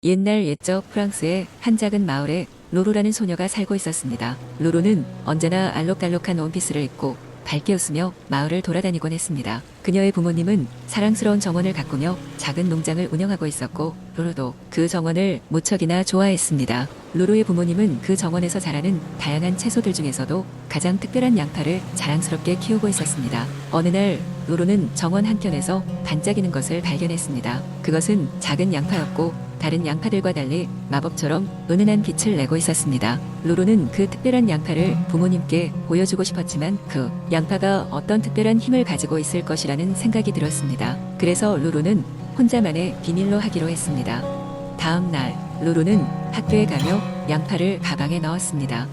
옛날 옛적 프랑스의 한 작은 마을에 로로라는 소녀가 살고 있었습니다. 로로는 언제나 알록달록한 원피스를 입고 밝게 웃으며 마을을 돌아다니곤 했습니다. 그녀의 부모님은 사랑스러운 정원을 가꾸며 작은 농장을 운영하고 있었고 로로도 그 정원을 무척이나 좋아했습니다. 로로의 부모님은 그 정원에서 자라는 다양한 채소들 중에서도 가장 특별한 양파를 자랑스럽게 키우고 있었습니다. 어느 날 로로는 정원 한켠에서 반짝이는 것을 발견했습니다. 그것은 작은 양파였고 다른 양파들과 달리 마법처럼 은은한 빛을 내고 있었습니다. 로로는 그 특별한 양파를 부모님께 보여주고 싶었지만 그 양파가 어떤 특별한 힘을 가지고 있을 것이라는 생각이 들었습니다. 그래서 로로는 혼자만의 비밀로 하기로 했습니다. 다음 날 로로는 학교에 가며 양파를 가방에 넣었습니다.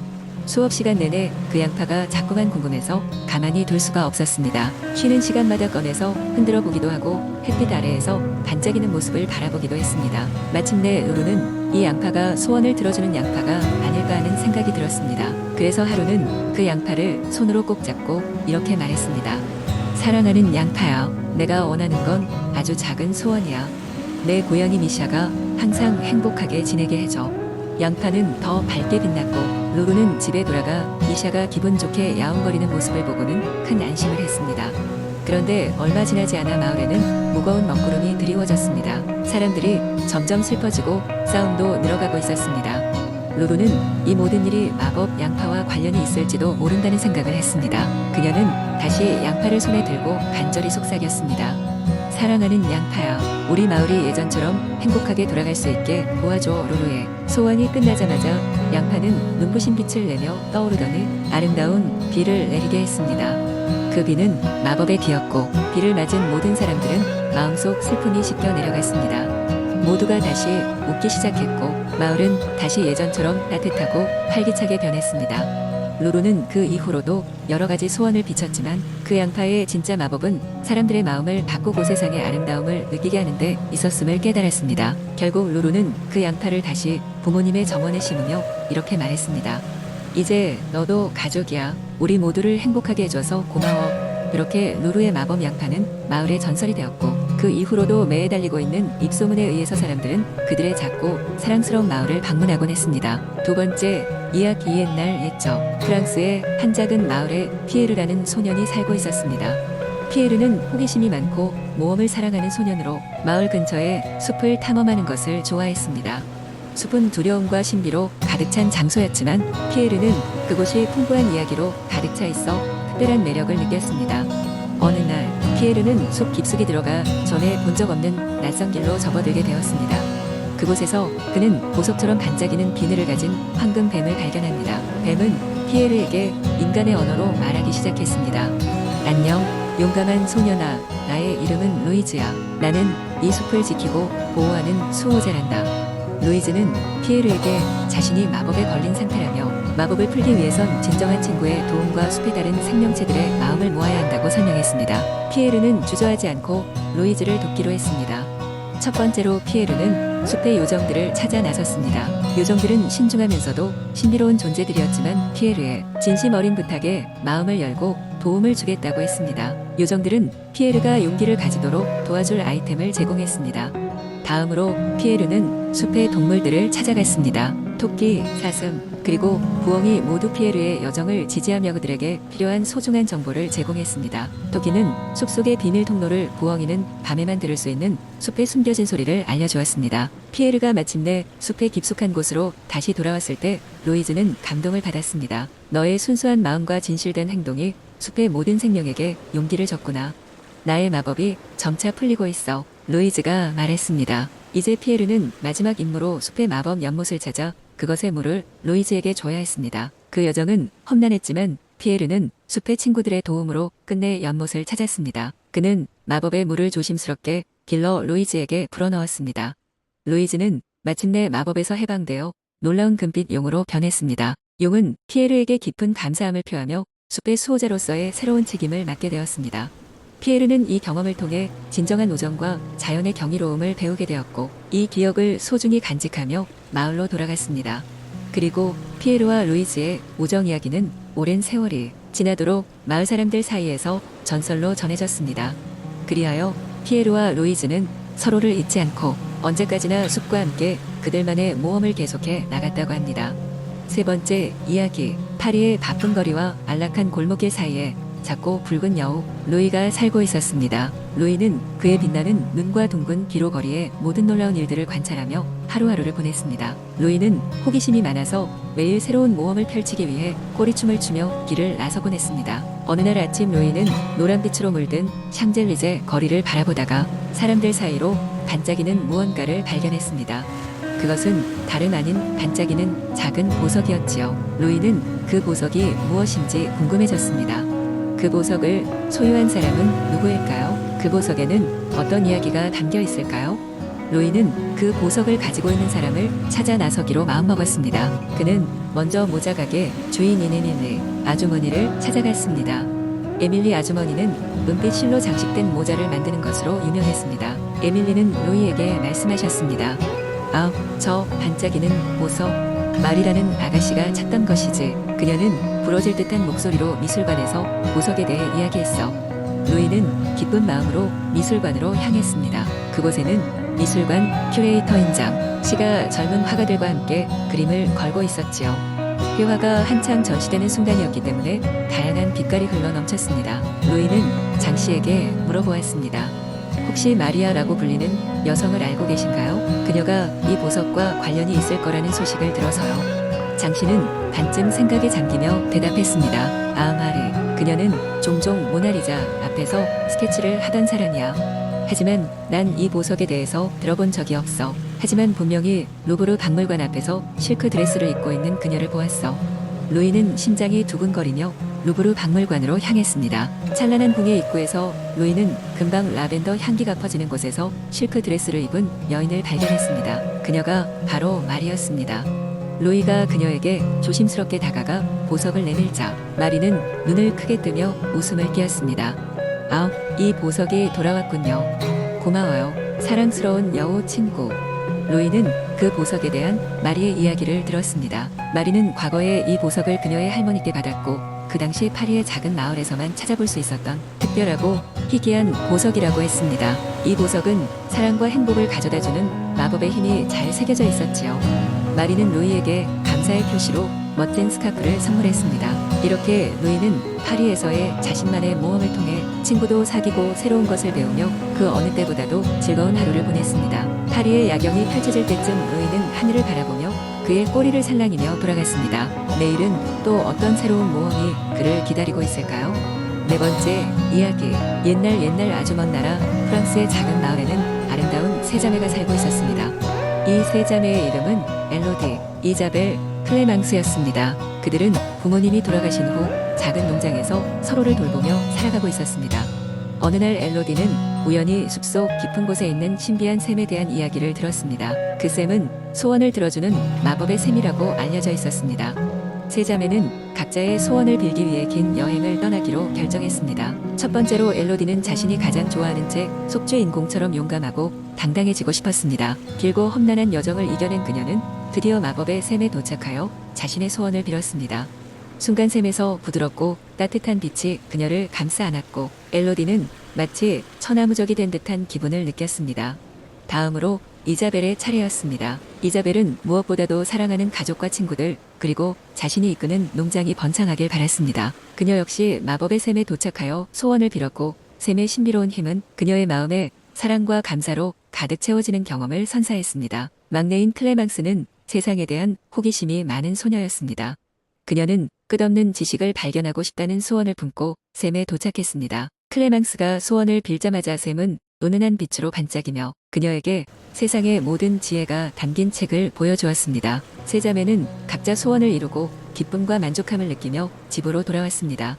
수업 시간 내내 그 양파가 자꾸만 궁금해서 가만히 둘 수가 없었습니다. 쉬는 시간마다 꺼내서 흔들어 보기도 하고 햇빛 아래에서 반짝이는 모습을 바라보기도 했습니다. 마침내 로로는 이 양파가 소원을 들어주는 양파가 아닐까 하는 생각이 들었습니다. 그래서 하루는 그 양파를 손으로 꼭 잡고 이렇게 말했습니다. 사랑하는 양파야, 내가 원하는 건 아주 작은 소원이야. 내 고양이 미샤가 항상 행복하게 지내게 해줘. 양파는 더 밝게 빛났고 로로는 집에 돌아가 미샤가 기분 좋게 야옹거리는 모습을 보고는 큰 안심을 했습니다. 그런데 얼마 지나지 않아 마을에는 무거운 먹구름이 드리워졌습니다. 사람들이 점점 슬퍼지고 싸움도 늘어가고 있었습니다. 로로는 이 모든 일이 마법 양파와 관련이 있을지도 모른다는 생각을 했습니다. 그녀는 다시 양파를 손에 들고 간절히 속삭였습니다. 사랑하는 양파야, 우리 마을이 예전처럼 행복하게 돌아갈 수 있게 도와줘. 로로의 소원이 끝나자마자 양파는 눈부신 빛을 내며 떠오르더니 아름다운 비를 내리게 했습니다. 그 비는 마법의 비였고 비를 맞은 모든 사람들은 마음속 슬픔이 씻겨 내려갔습니다. 모두가 다시 웃기 시작했고 마을은 다시 예전처럼 따뜻하고 활기차게 변했습니다. 로로는 그 이후로도 여러 가지 소원을 비췄지만 그 양파의 진짜 마법은 사람들의 마음을 바꾸고 세상의 아름다움을 느끼게 하는 데 있었음을 깨달았습니다. 결국 로로는 그 양파를 다시 부모님의 정원에 심으며 이렇게 말했습니다. 이제 너도 가족이야. 우리 모두를 행복하게 해줘서 고마워. 그렇게 로로의 마법 양파는 마을의 전설이 되었고 그 이후로도 매해 달리고 있는 입소문에 의해서 사람들은 그들의 작고 사랑스러운 마을을 방문하곤 했습니다. 두 번째 이야기. 옛날 옛적 프랑스의 한 작은 마을에 피에르라는 소년이 살고 있었습니다. 피에르는 호기심이 많고 모험을 사랑하는 소년으로 마을 근처에 숲을 탐험하는 것을 좋아했습니다. 숲은 두려움과 신비로 가득 찬 장소였지만 피에르는 그곳이 풍부한 이야기로 가득 차 있어 특별한 매력을 느꼈습니다. 어느 날 피에르는 숲 깊숙이 들어가 전에 본 적 없는 낯선 길로 접어들게 되었습니다. 그곳에서 그는 보석처럼 반짝이는 비늘을 가진 황금 뱀을 발견합니다. 뱀은 피에르에게 인간의 언어로 말하기 시작했습니다. 안녕, 용감한 소년아. 나의 이름은 루이즈야. 나는 이 숲을 지키고 보호하는 수호자란다. 루이즈는 피에르에게 자신이 마법에 걸린 상태라며 마법을 풀기 위해선 진정한 친구의 도움과 숲에 다른 생명체들의 마음을 모아야 한다고 설명했습니다. 피에르는 주저하지 않고 루이즈를 돕기로 했습니다. 첫 번째로 피에르는 숲의 요정들을 찾아 나섰습니다. 요정들은 신중하면서도 신비로운 존재들이었지만 피에르의 진심 어린 부탁에 마음을 열고 도움을 주겠다고 했습니다. 요정들은 피에르가 용기를 가지도록 도와줄 아이템을 제공했습니다. 다음으로 피에르는 숲의 동물들을 찾아갔습니다. 토끼, 사슴, 그리고 부엉이 모두 피에르의 여정을 지지하며 그들에게 필요한 소중한 정보를 제공했습니다. 토끼는 숲속의 비밀 통로를, 부엉이는 밤에만 들을 수 있는 숲의 숨겨진 소리를 알려주었습니다. 피에르가 마침내 숲의 깊숙한 곳으로 다시 돌아왔을 때 루이즈는 감동을 받았습니다. 너의 순수한 마음과 진실된 행동이 숲의 모든 생명에게 용기를 줬구나. 나의 마법이 점차 풀리고 있어. 루이즈가 말했습니다. 이제 피에르는 마지막 임무로 숲의 마법 연못을 찾아 그것의 물을 루이즈에게 줘야 했습니다. 그 여정은 험난했지만 피에르는 숲의 친구들의 도움으로 끝내 연못을 찾았습니다. 그는 마법의 물을 조심스럽게 길러 루이즈에게 불어넣었습니다. 루이즈는 마침내 마법에서 해방되어 놀라운 금빛 용으로 변했습니다. 용은 피에르에게 깊은 감사함을 표하며 숲의 수호자로서의 새로운 책임을 맡게 되었습니다. 피에르는 이 경험을 통해 진정한 우정과 자연의 경이로움을 배우게 되었고 이 기억을 소중히 간직하며 마을로 돌아갔습니다. 그리고 피에르와 루이즈의 우정 이야기는 오랜 세월이 지나도록 마을 사람들 사이에서 전설로 전해졌습니다. 그리하여 피에르와 루이즈는 서로를 잊지 않고 언제까지나 숲과 함께 그들만의 모험을 계속해 나갔다고 합니다. 세 번째 이야기, 파리의 바쁜 거리와 안락한 골목길 사이에 작고 붉은 여우 루이가 살고 있었습니다. 루이는 그의 빛나는 눈과 둥근 기로 거리의 모든 놀라운 일들을 관찰하며 하루하루를 보냈습니다. 루이는 호기심이 많아서 매일 새로운 모험을 펼치기 위해 꼬리춤을 추며 길을 나서곤 했습니다. 어느 날 아침 루이는 노란빛으로 물든 샹젤리제 거리를 바라보다가 사람들 사이로 반짝이는 무언가를 발견했습니다. 그것은 다름 아닌 반짝이는 작은 보석이었지요. 루이는 그 보석이 무엇인지 궁금해졌습니다. 그 보석을 소유한 사람은 누구일까요? 그 보석에는 어떤 이야기가 담겨 있을까요? 루이는 그 보석을 가지고 있는 사람을 찾아 나서기로 마음먹었습니다. 그는 먼저 모자 가게 주인인 에밀리 아주머니를 찾아갔습니다. 에밀리 아주머니는 은빛 실로 장식된 모자를 만드는 것으로 유명했습니다. 에밀리는 루이에게 말씀하셨습니다. 아, 저 반짝이는 보석, 말이라는 아가씨가 찾던 것이지. 그녀는 부러질 듯한 목소리로 미술관에서 보석에 대해 이야기했어. 루이는 기쁜 마음으로 미술관으로 향했습니다. 그곳에는 미술관 큐레이터인 씨가 젊은 화가들과 함께 그림을 걸고 있었지요. 회화가 한창 전시되는 순간이었기 때문에 다양한 빛깔이 흘러 넘쳤습니다. 루이는 장 씨에게 물어보았습니다. 혹시 마리아라고 불리는 여성을 알고 계신가요? 그녀가 이 보석과 관련이 있을 거라는 소식을 들어서요. 장 씨는 반쯤 생각에 잠기며 대답했습니다. 아, 마리. 그녀는 종종 모나리자 앞에서 스케치를 하던 사람이야. 하지만 난 이 보석에 대해서 들어본 적이 없어. 하지만 분명히 루브르 박물관 앞에서 실크 드레스를 입고 있는 그녀를 보았어. 루이는 심장이 두근거리며 루브르 박물관으로 향했습니다. 찬란한 궁의 입구에서 루이는 금방 라벤더 향기가 퍼지는 곳에서 실크 드레스를 입은 여인을 발견했습니다. 그녀가 바로 마리였습니다. 루이가 그녀에게 조심스럽게 다가가 보석을 내밀자 마리는 눈을 크게 뜨며 웃음을 띄었습니다. 아, 이 보석이 돌아왔군요. 고마워요, 사랑스러운 여우 친구. 루이는 그 보석에 대한 마리의 이야기를 들었습니다. 마리는 과거에 이 보석을 그녀의 할머니께 받았고 그 당시 파리의 작은 마을에서만 찾아볼 수 있었던 특별하고 희귀한 보석이라고 했습니다. 이 보석은 사랑과 행복을 가져다주는 마법의 힘이 잘 새겨져 있었지요. 마리는 루이에게 감사의 표시로 멋진 스카프를 선물했습니다. 이렇게 루이는 파리에서의 자신만의 모험을 통해 친구도 사귀고 새로운 것을 배우며 그 어느 때보다도 즐거운 하루를 보냈습니다. 파리의 야경이 펼쳐질 때쯤 루이는 하늘을 바라보며 그의 꼬리를 살랑이며 돌아갔습니다. 내일은 또 어떤 새로운 모험이 그를 기다리고 있을까요? 네 번째 이야기, 옛날 아주 먼 나라 프랑스의 작은 마을에는 아름다운 세 자매가 살고 있었습니다. 이 세 자매의 이름은 엘로디, 이자벨, 클레망스였습니다. 그들은 부모님이 돌아가신 후 작은 농장에서 서로를 돌보며 살아가고 있었습니다. 어느 날 엘로디는 우연히 숲속 깊은 곳에 있는 신비한 샘에 대한 이야기를 들었습니다. 그 샘은 소원을 들어주는 마법의 샘이라고 알려져 있었습니다. 세 자매는 각자의 소원을 빌기 위해 긴 여행을 떠나기로 결정했습니다. 첫 번째로 엘로디는 자신이 가장 좋아하는 책 속죄인공처럼 용감하고 당당해지고 싶었습니다. 길고 험난한 여정을 이겨낸 그녀는 드디어 마법의 샘에 도착하여 자신의 소원을 빌었습니다. 순간 샘에서 부드럽고 따뜻한 빛이 그녀를 감싸 안았고 엘로디는 마치 천하무적이 된 듯한 기분을 느꼈습니다. 다음으로 이자벨의 차례였습니다. 이자벨은 무엇보다도 사랑하는 가족과 친구들 그리고 자신이 이끄는 농장이 번창하길 바랐습니다. 그녀 역시 마법의 샘에 도착하여 소원을 빌었고 샘의 신비로운 힘은 그녀의 마음에 사랑과 감사로 가득 채워지는 경험을 선사했습니다. 막내인 클레망스는 세상에 대한 호기심이 많은 소녀였습니다. 그녀는 끝없는 지식을 발견하고 싶다는 소원을 품고 샘에 도착했습니다. 클레망스가 소원을 빌자마자 샘은 은은한 빛으로 반짝이며 그녀에게 세상의 모든 지혜가 담긴 책을 보여주었습니다. 세 자매는 각자 소원을 이루고 기쁨과 만족함을 느끼며 집으로 돌아왔습니다.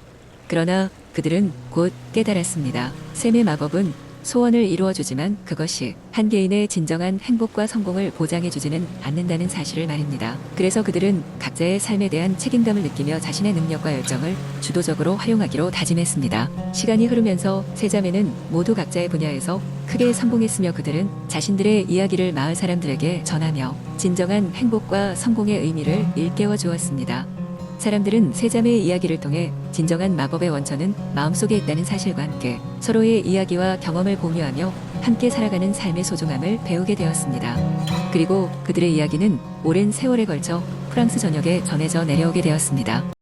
그러나 그들은 곧 깨달았습니다. 샘의 마법은 소원을 이루어주지만 그것이 한 개인의 진정한 행복과 성공을 보장해주지는 않는다는 사실을 말입니다. 그래서 그들은 각자의 삶에 대한 책임감을 느끼며 자신의 능력과 열정을 주도적으로 활용하기로 다짐했습니다. 시간이 흐르면서 세 자매는 모두 각자의 분야에서 크게 성공했으며 그들은 자신들의 이야기를 마을 사람들에게 전하며 진정한 행복과 성공의 의미를 일깨워 주었습니다. 사람들은 세 자매의 이야기를 통해 진정한 마법의 원천은 마음속에 있다는 사실과 함께 서로의 이야기와 경험을 공유하며 함께 살아가는 삶의 소중함을 배우게 되었습니다. 그리고 그들의 이야기는 오랜 세월에 걸쳐 프랑스 전역에 전해져 내려오게 되었습니다.